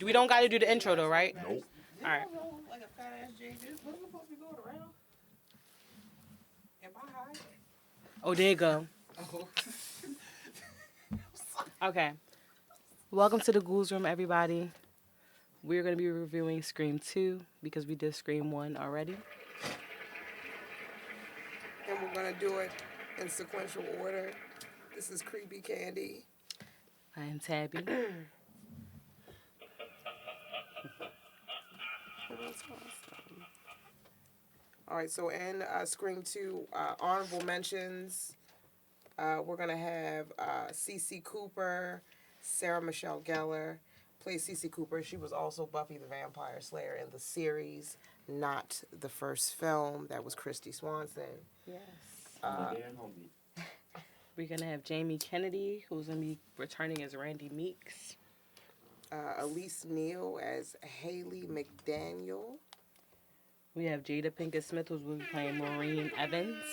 We don't got to do the intro though, right? Nope. All right. Like a fat ass J. This wasn't supposed to be going around. Am I high? Oh, there you go. Oh. Okay. Welcome to the Ghouls Room, everybody. We're going to be reviewing Scream 2 because we did Scream 1 already. And we're going to do it in sequential order. This is Kreepy Kandi. I am Tabby. All right, so in Scream 2, honorable mentions, we're going to have Cece Cooper, Sarah Michelle Gellar, plays Cece Cooper. She was also Buffy the Vampire Slayer in the series, not the first film. That was Christy Swanson. Yes. We're going to have Jamie Kennedy, who's going to be returning as Randy Meeks. Elise Neal as Haley McDaniel. We have Jada Pinkett Smith, who's going to be playing Maureen Evans.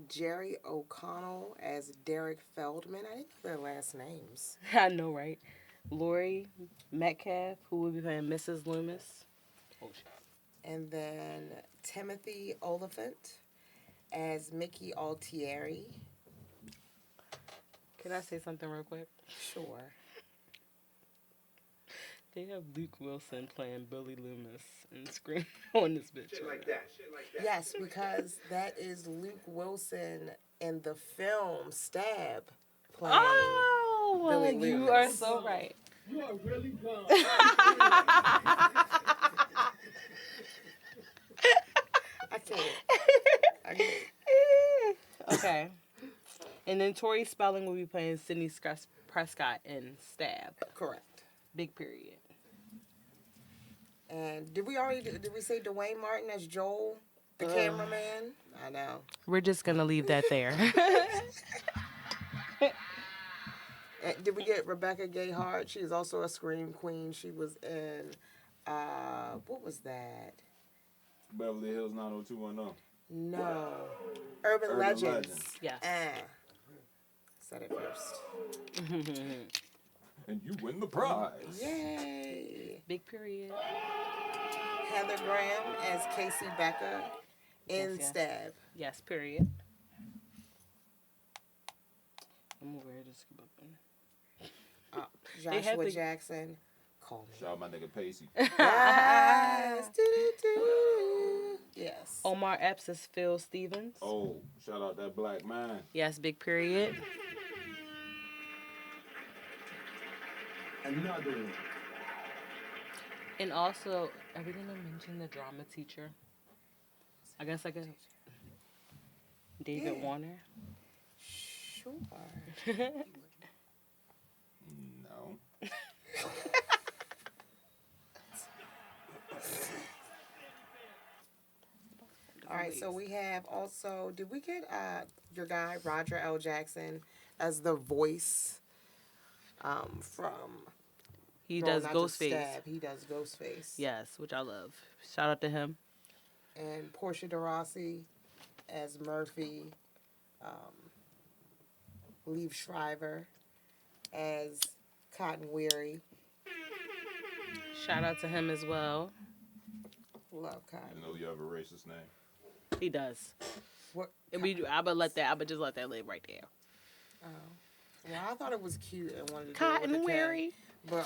Jerry O'Connell as Derek Feldman. I didn't know their last names. I know, right? Lori Metcalf, who will be playing Mrs. Loomis. Oh, shit. And then Timothy Oliphant as Mickey Altieri. Can I say something real quick? Sure. They have Luke Wilson playing Billy Loomis and Scream on this bitch. Shit like that. Yes, because that is Luke Wilson in the film Stab playing Billy Loomis. You are so right. You are really dumb. I can't. Okay. And then Tori Spelling will be playing Sydney Prescott in Stab. Correct. Big period. And did we say Dwayne Martin as Joel, the cameraman? I know. We're just going to leave that there. Did we get Rebecca Gayheart? She is also a Scream queen. She was in, what was that? Beverly Hills 90210. No. Urban Legends. Yes. Said it first. And you win the prize. Yay. Big period. Heather Graham as Casey Becker in Yes. Stab. Yes, period. I'm over here just Joshua Jackson. Call me. Shout out my nigga Pacey. Yes. Do-do-do. Yes. Omar Epps as Phil Stevens. Oh, shout out that black man. Yes, big period. Another one. And also, are we going to mention the drama teacher? I guess I could. David Warner. Sure. No. All right, so we have also, did we get your guy, Roger L. Jackson, as the voice from... He No, does not just Ghostface. Stab. He does Ghostface. Yes, which I love. Shout out to him. And Portia de Rossi as Murphy. Liev Schreiber as Cotton Weary. Shout out to him as well. Love Cotton. I know you have a racist name. He does. What? And I would just let that live right there. Well, I thought it was cute and wanted to do it Cotton with the Weary. cat. But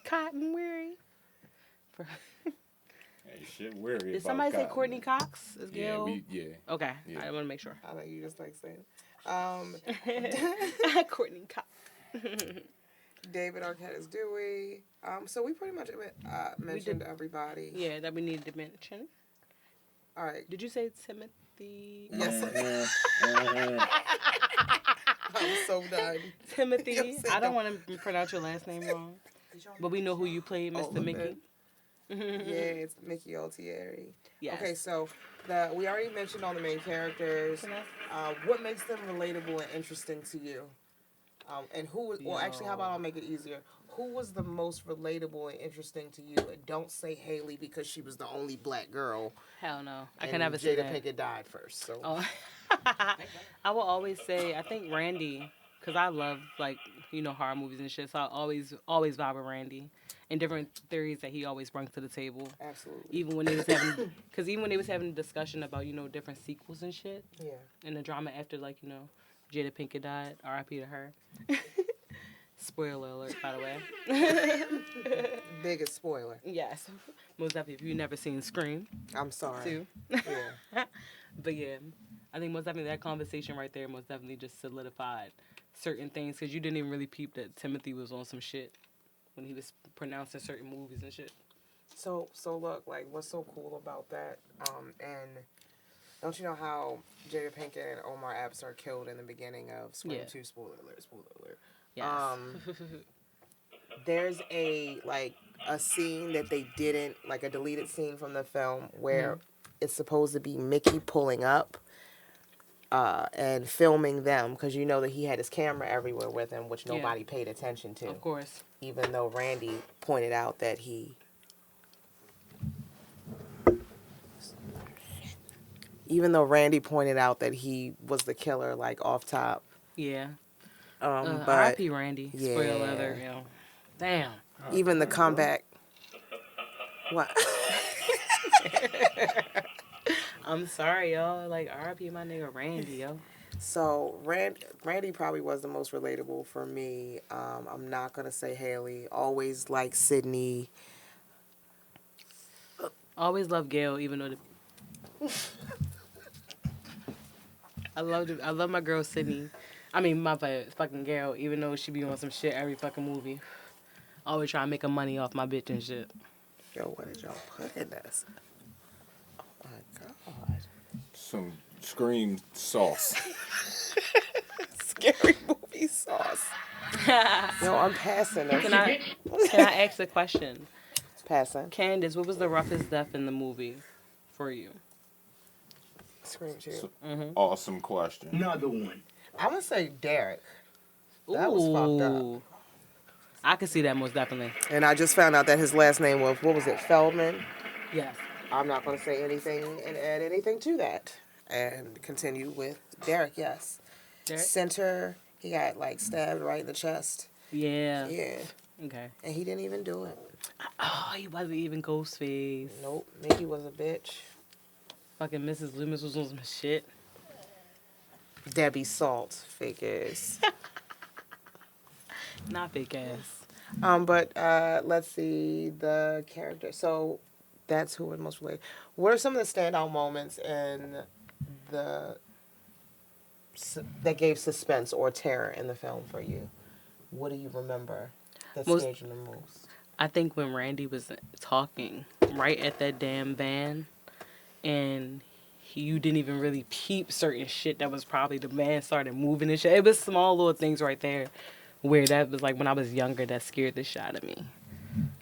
Cotton Weary. Hey, shit weary. Did somebody say Courtney Cox? Is Yeah, Gail? yeah. Okay, Yeah. I want to make sure. I know you just like saying. Courtney Cox. David Arquette is Dewey. So we pretty much mentioned everybody. Yeah, that we needed to mention. All right. Did you say Timothy? Yes. I'm so done. Timothy. Yes, I don't want to pronounce your last name wrong. But we know who you played, Mr. Mickey. Yeah, it's Mickey Altieri. Yes. Okay, so we already mentioned all the main characters. What makes them relatable and interesting to you? And who was, well, actually, how about I'll make it easier? Who was the most relatable and interesting to you? And don't say Haley because she was the only black girl. Hell no. I can never say Jada that. Pinkett died first. So Oh. I will always say, I think Randy, because I love, like, horror movies and shit. So I always vibe with Randy, and different theories that he always brings to the table. Absolutely. Even when they was having, because even when they was having a discussion about different sequels and shit, Yeah. and the drama after Jada Pinkett died, R.I.P. to her. Spoiler alert, by the way. Biggest spoiler. Yes, most definitely. If you've never seen Scream, I'm sorry. too. Yeah. But yeah, I think most definitely that conversation right there most definitely just solidified certain things because you didn't even really peep that Timothy was on some shit when he was pronouncing certain movies and shit. So look, like, what's so cool about that? And don't you know how Jada Pinkett and Omar Epps are killed in the beginning of Scream Yeah. 2? Spoiler alert. Spoiler alert. Yes. There's a scene that they didn't, like a deleted scene from the film where it's supposed to be Mickey pulling up and filming them because you know that he had his camera everywhere with him, which nobody paid attention to. Of course. Even though Randy pointed out that he was the killer, like, off top. Yeah. But R.I.P. Randy. yeah. Spoiler alert, Damn. Even the comeback. What? I'm sorry, y'all. Like, R.I.P. my nigga Randy, yo. So Randy probably was the most relatable for me. I'm not gonna say Haley. Always like Sydney. Always love Gail, even though I love my girl Sydney. I mean, my fucking Gail, even though she be on some shit every fucking movie. Always trying to make money off my bitch and shit. Yo, what did y'all put in this? Oh my god. Some Scream sauce. Scary movie sauce. Yo, I'm passing this. Can I ask a question? Passing. Candace, what was the roughest death in the movie for you? Scream 2. Awesome question. Another one. I'm gonna say Derek. That was fucked up. Ooh. I could see that most definitely. And I just found out that his last name was, what was it, Feldman? Yes. I'm not going to say anything and add anything to that. And continue with Derek, yes. Derek? Center, he got, like, stabbed right in the chest. Yeah. Yeah. Okay. And he didn't even do it. Oh, he wasn't even Ghostface. Nope. Mickey was a bitch. Fucking Mrs. Loomis was on some shit. Debbie Salt, fake ass. Not fake ass. But let's see the character. So that's who it most related. What are some of the standout moments in that gave suspense or terror in the film for you? What do you remember that scared you the most? I think when Randy was talking right at that damn van, and you didn't even really peep certain shit that was probably the van started moving and shit. It was small little things right there. Where that was like when I was younger, that scared the shit out of me.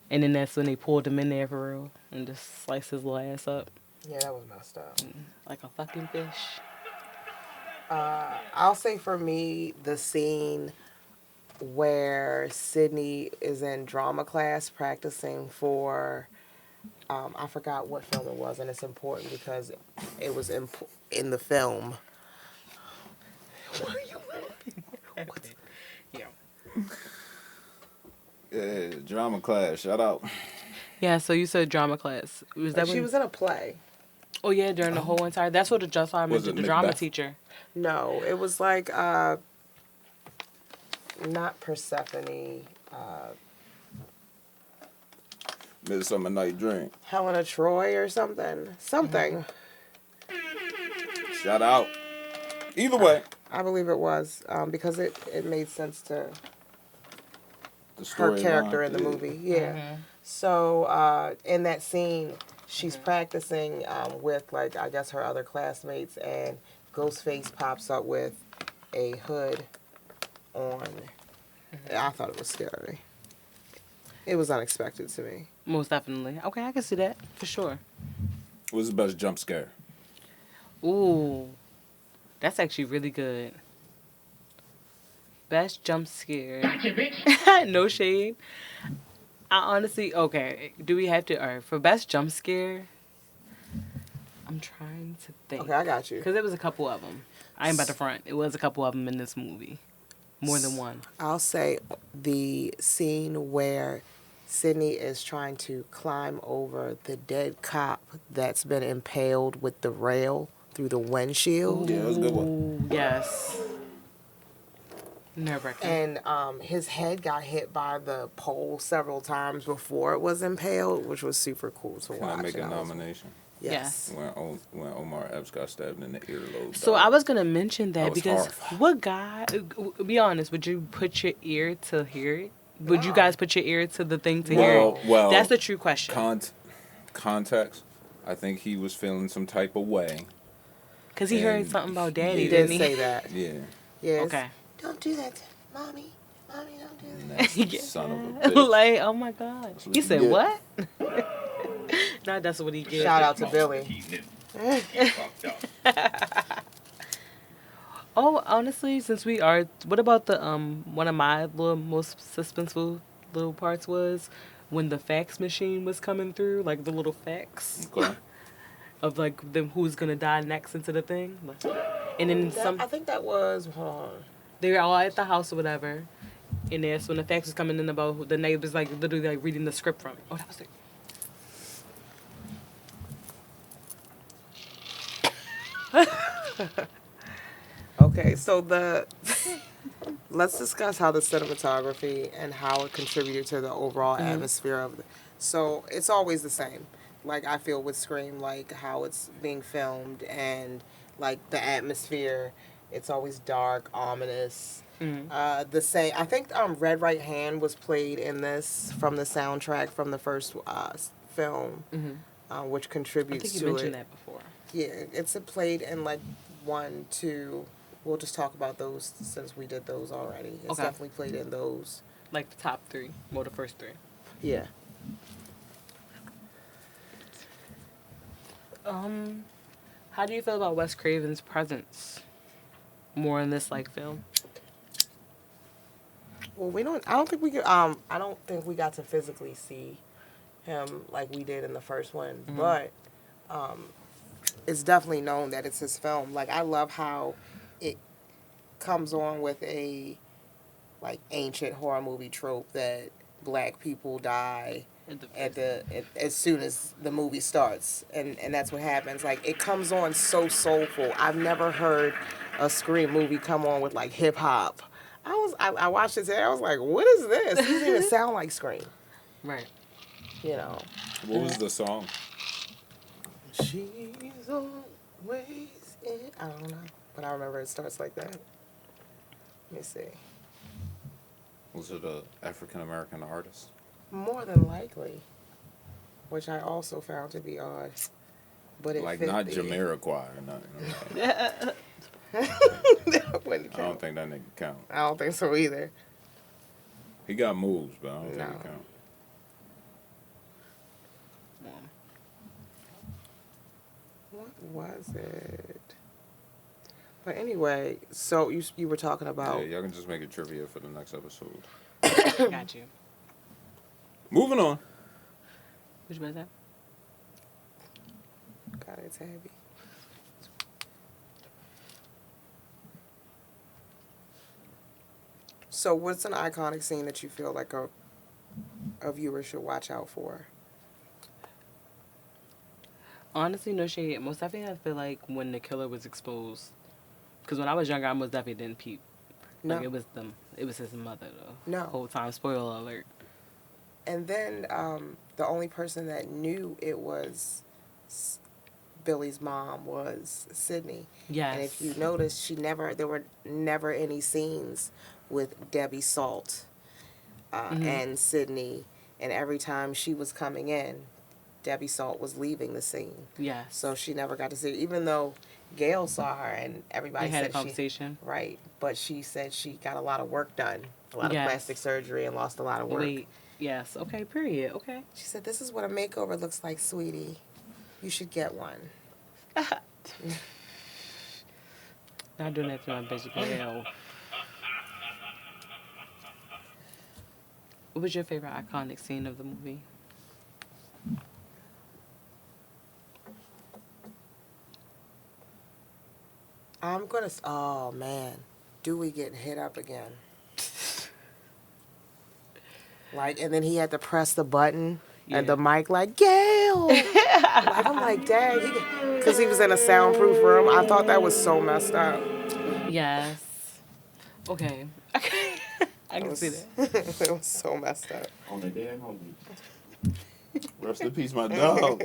And then that's when they pulled him in there for real and just sliced his little ass up. Yeah, that was messed up. Like a fucking fish. I'll say for me, the scene where Sydney is in drama class practicing for, I forgot what film it was, and it's important because it was in the film. What are you laughing? Yeah. Yeah, drama class. Shout out. Yeah, so you said drama class. Was that She when... was in a play. Oh, yeah, during the whole entire... That's what the just I Was mentioned, it the drama Macbeth? teacher. No, it was like, not Persephone, Midsummer Night Dream. Helena Troy or something. Something. Shout out. Either way, I believe it was, because it made sense to the her storyline, character in the yeah. movie. Yeah. So in that scene, she's practicing with, like, I guess her other classmates, and Ghostface pops up with a hood on. I thought it was scary. It was unexpected to me. Most definitely. Okay, I can see that for sure. What was the best jump scare? Ooh, that's actually really good. Best jump scare. No shade. I honestly, okay, do we have to, all right, for best jump scare, I'm trying to think. Okay, I got you. Because there was a couple of them. I ain't about to front. It was a couple of them in this movie. More than one. I'll say the scene where Sydney is trying to climb over the dead cop that's been impaled with the rail through the windshield. Yeah, that's a good one. Ooh, yes. Nerve-wracking. And his head got hit by the pole several times before it was impaled, which was super cool to Can watch. I make a And nomination? Yes. When Omar Epps got stabbed in the earlobe. So dog. I was gonna mention that That was because horrifying. what guy? Be honest. Would you put your ear to hear it? Would you No. guys put your ear to the thing to hear it? Well, That's the true question. Context. I think he was feeling some type of way. Because he heard and something about daddy, He Yeah. did didn't he? say that. Yeah. Yes. Okay. Don't do that, mommy. Mommy, don't do that. Nasty Yeah. son of a bitch. Like, oh my god. That's what He you said get. what? Nah, that's what he get. Shout out to Billy. Oh, honestly, since we are, what about the one of my little most suspenseful little parts was when the fax machine was coming through, like the little fax Okay. of like them who's gonna die next into the thing, and then some I think that was, hold on. they were all at the house or whatever, and that's when the fax was coming in about who, the neighbors like literally like reading the script from it. Oh, that was it. Okay, so let's discuss how the cinematography and how it contributed to the overall atmosphere of the. So it's always the same. Like I feel with Scream, like how it's being filmed and like the atmosphere. It's always dark, ominous. The same. I think Red Right Hand was played in this from the soundtrack from the first film, which I contributes think you to mentioned it. that before. Yeah, it's played in like 1, 2. We'll just talk about those since we did those already. It's Okay. definitely played in those. Like the top three, well, the first three. Yeah. How do you feel about Wes Craven's presence more in this like film? Well, we don't. I don't think we could. I don't think we got to physically see him like we did in the first one, but it's definitely known that it's his film. Like I love how it comes on with a like ancient horror movie trope that black people die as soon as the movie starts, and that's what happens. Like it comes on so soulful. I've never heard a Scream movie come on with like hip hop. I watched it today. I was like, what is this? It doesn't even sound like Scream. Right. You know. What was the song? She's always in. I don't know, but I remember it starts like that. Let me see. Was it a African American artist? More than likely, which I also found to be odd. But it Like fit not the- Jamiroquai or nothing. That wouldn't I count. don't think that nigga count. I don't think so either. He got moves, but I don't think No. he count. What was it? But anyway, so you were talking about. Yeah, y'all can just make it trivia for the next episode. Got you. Moving on. Which was that? Got it, Tabby. So, what's an iconic scene that you feel like a viewer should watch out for? Honestly, no shade. Most definitely, I feel like when the killer was exposed, because when I was younger, I most definitely didn't peep. No. Like it was his mother though. No. Whole time, spoiler alert. And then the only person that knew it was Billy's mom was Sydney. Yes. And if you notice, there were never any scenes with Debbie Salt and Sydney. And every time she was coming in, Debbie Salt was leaving the scene. Yes. So she never got to see it, even though Gail saw her and everybody They had said a conversation. right. But she said she got a lot of work done, a lot Yes. of plastic surgery, and lost a lot of work. Wait. Yes. Okay. Period. Okay. She said, "This is what a makeover looks like, sweetie. You should get one." Not doing that to my bitch Gail. What was your favorite iconic scene of the movie? I'm gonna. Oh man, Dewey getting hit up again. Like, and then he had to press the button and Yeah. the mic, like, Gail. Like, I'm like, dang, because he was in a soundproof room. I thought that was so messed up. Yes. Okay. Okay. I It can see was, that. it was so messed up. On the dead homie. Rest in peace, my dog.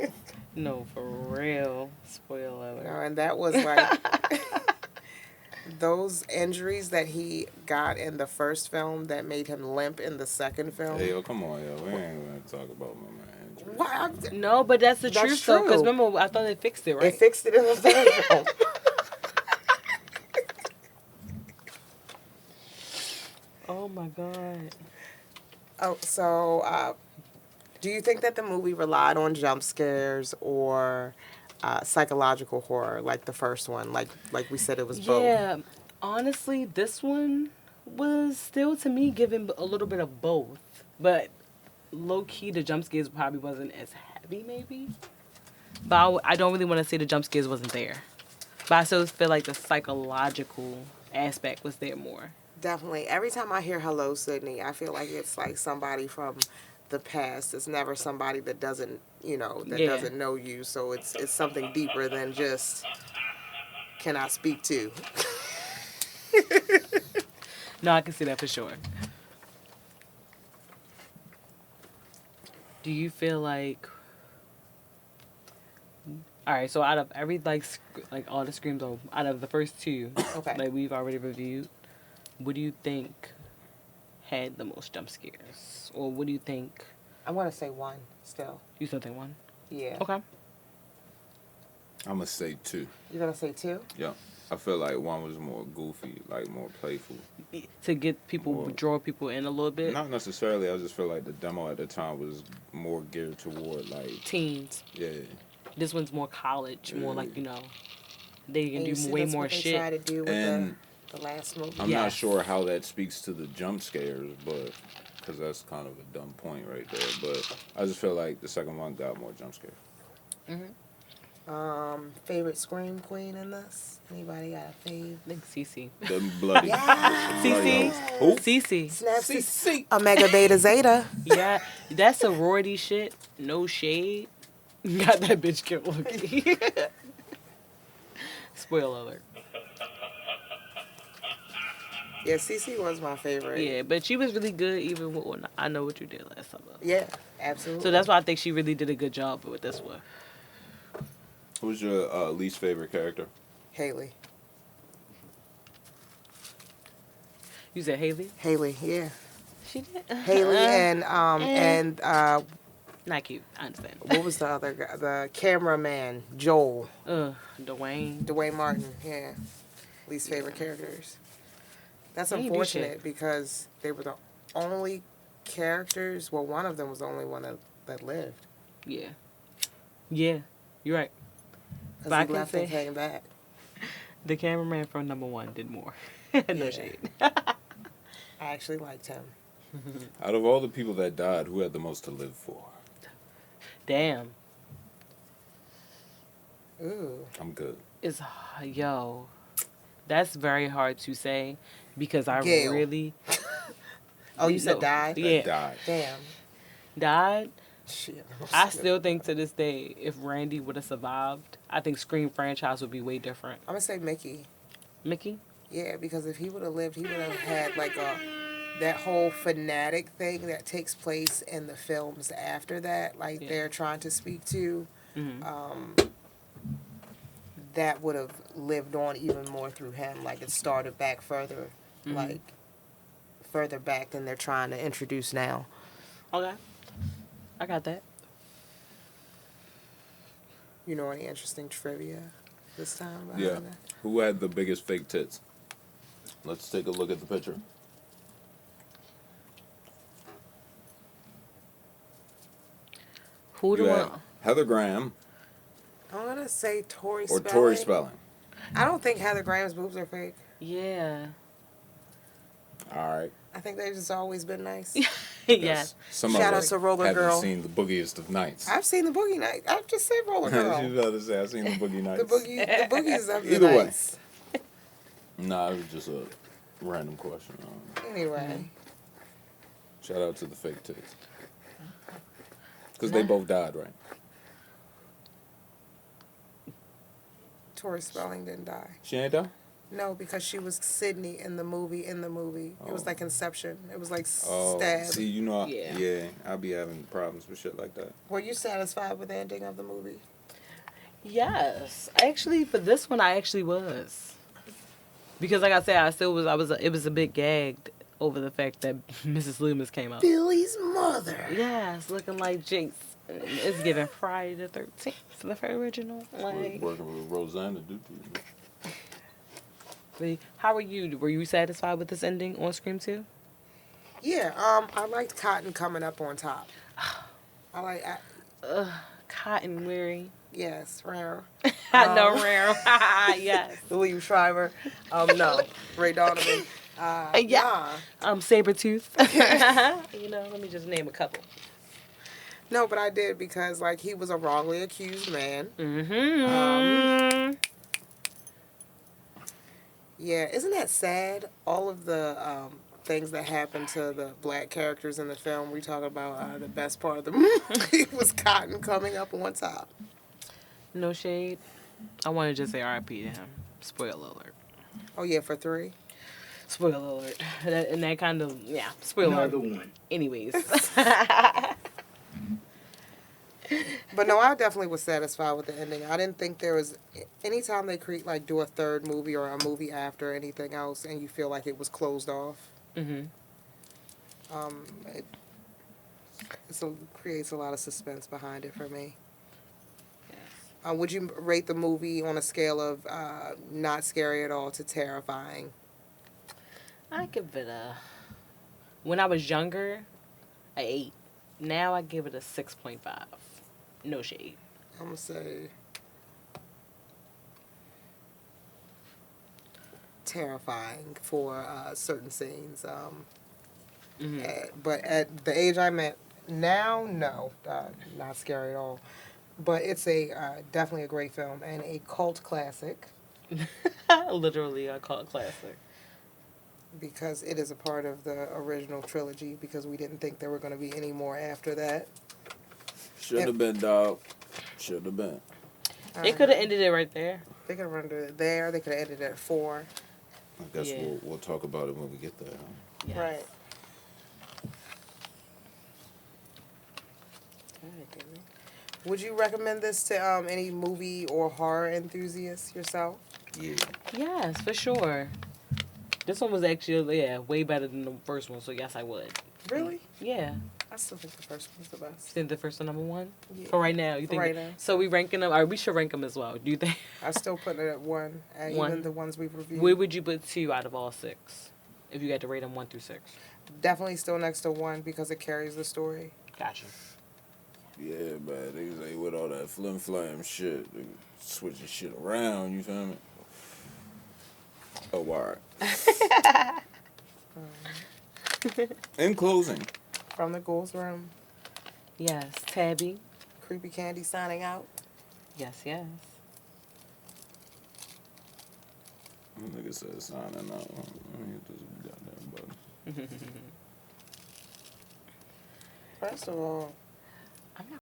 No, for real. Spoiler alert. And that was like those injuries that he got in the first film that made him limp in the second film. Hey, yo, come on, yo. We ain't gonna talk about my man. Why? No, but that's the That's truth, though. Because true. remember, I thought they fixed it, right? They fixed it in the third film. Oh, my God. Oh, so do you think that the movie relied on jump scares or psychological horror, like the first one? Like we said, it was both. Yeah. Honestly, this one was still, to me, giving a little bit of both. But low-key, the jump scares probably wasn't as heavy, maybe. But I don't really want to say the jump scares wasn't there. But I still feel like the psychological aspect was there more. Definitely. Every time I hear "Hello, Sydney," I feel like it's like somebody from the past. It's never somebody that doesn't, doesn't know you. So it's something deeper than just, can I speak to? No, I can see that for sure. Do you feel like... All right, so out of every, like all the screams, out of the first two Okay. that we've already reviewed, what do you think had the most jump scares? Or what do you think... I want to say one still. You still think one? Yeah. Okay. I'm gonna say 2. You're going to say two? Yeah. I feel like one was more goofy, like more playful. To get people, More- draw people in a little bit? Not necessarily. I just feel like the demo at the time was more geared toward like, Teens. yeah. This one's more college, more like, Yeah. they can And you do see way that's more what they shit. try to do with And the last movie. I'm Yes. not sure how that speaks to the jump scares, but because that's kind of a dumb point right there. But I just feel like the second one got more jump scares. Favorite scream queen in this? Anybody got a fave? I think Cece. The bloody. Cece. Who? Cece. Snaps CC. Omega Beta Zeta. Yeah, that sorority shit, no shade, got that bitch killed. Loki. Spoiler alert. Yeah, Cece was my favorite. Yeah, but she was really good even with I Know What You Did Last Summer. Yeah, absolutely. So that's why I think she really did a good job with this one. Who's your least favorite character? Haley. You said Haley? Haley, yeah. She did. Haley and Not cute. I understand. what was the other guy? The cameraman, Joel. Dwayne. Dwayne Martin, yeah. Least favorite characters. That's They ain't do unfortunate shit. because they were the only characters. Well, one of them was the only one that lived. Yeah. Yeah, you're right. But Because I he can left and say came back. the cameraman from number 1 did more. No Yeah. shade. I actually liked him. Out of all the people that died, who had the most to live for? Damn. Ooh. I'm good. It's yo. That's very hard to say because I Gail. really Oh, you said No. died? Yeah. Died. Damn. died. Shit. I still think to this day, if Randy would have survived, I think Scream franchise would be way different. I'm going to say Mickey. Mickey? Yeah, because if he would have lived, he would have had like that whole fanatic thing that takes place in the films after that, like Yeah. they're trying to speak to. Mm-hmm. That would have lived on even more through him. Like it started back further, Mhm. like further back than they're trying to introduce now. Okay. I got that. You know any interesting trivia this time? behind Yeah. that? Who had the biggest fake tits? Let's take a look at the picture. Who You the had one? Heather Graham I'm gonna say Tori or Spelling. Tori Spelling. I don't think Heather Graham's boobs are fake. Yeah. All right. I think they've just always been nice. Yes. Some Shout of out us to Roller haven't Girl. seen the boogiest of nights. I've seen the Boogie Night. I've just said Roller Girl. She's about to say I've seen the boogie nights. The boogies of the Either way. nights. Nah, it was just a random question. Anyway, Shout out to the fake tits. Because they both died, right? Tori Spelling didn't die. She ain't die? No, because she was Sydney in the movie. It was like Inception. It was like Oh, stab. see, you know, Yeah. I be having problems with shit like that. Were you satisfied with the ending of the movie? Yes, actually, for this one, I actually was, because like I said, it was a bit gagged over the fact that Mrs. Loomis came out. Billy's mother. Yes, looking like Jinx. It's giving Friday the 13th for the original. Like, Working with Rosanna, how were you? Were you satisfied with this ending on Scream 2? Yeah, I liked Cotton coming up on top. Cotton weary. Yes, rare. I know, rare. Yes. William Shriver. No, Ray Donovan. Yeah. Sabretooth. Let me just name a couple. No, but I did because, like, he was a wrongly accused man. Mm-hmm. Yeah, isn't that sad? All of the things that happened to the black characters in the film. We talk about the best part of the movie was Cotton coming up on top. No shade. I want to just say R.I.P. to him. Spoiler alert. Oh, yeah, for 3? Spoiler alert. That kind of, yeah, spoiler Another alert. one. Anyways. But no, I definitely was satisfied with the ending. I didn't think there was... Anytime they do a third movie or a movie after anything else and you feel like it was closed off, Mm-hmm. It creates a lot of suspense behind it for me. Yes. Would you rate the movie on a scale of not scary at all to terrifying? I give it when I was younger, a 8. Now I give it a 6.5. No shade. I'm going to say terrifying for certain scenes. But at the age I'm at now, no, not scary at all. But it's definitely a great film and a cult classic Literally, I call it classic. because it is a part of the original trilogy because we didn't think there were going to be any more after that. Should have been, dog. Should have been. They could have ended it right there. They could have ended it there. They could have ended it at 4. I guess Yeah. we'll talk about it when we get there. Yes. Right. Would you recommend this to any movie or horror enthusiasts yourself? Yeah. Yes, for sure. This one was actually, way better than the first one, so yes, I would. Really? Yeah. I still think the first one's the best. Think the first one number 1? Yeah. For right now, you think? right now. So we ranking them, or we should rank them as well. Do you think? I still put it at 1, and One. even the ones we've reviewed. Where would you put 2 out of all 6? If you had to rate them 1 through 6. Definitely still next to 1 because it carries the story. Gotcha. Yeah, man. They say with all that flim flam shit, they switching shit around. You feel me? Oh, all right. In closing, From the TheGhoulsRoom, Yes, Tabby. Kreepy Kandi signing out. Yes, yes. nigga said signing out. Let me hit this goddamn button. First of all, I'm not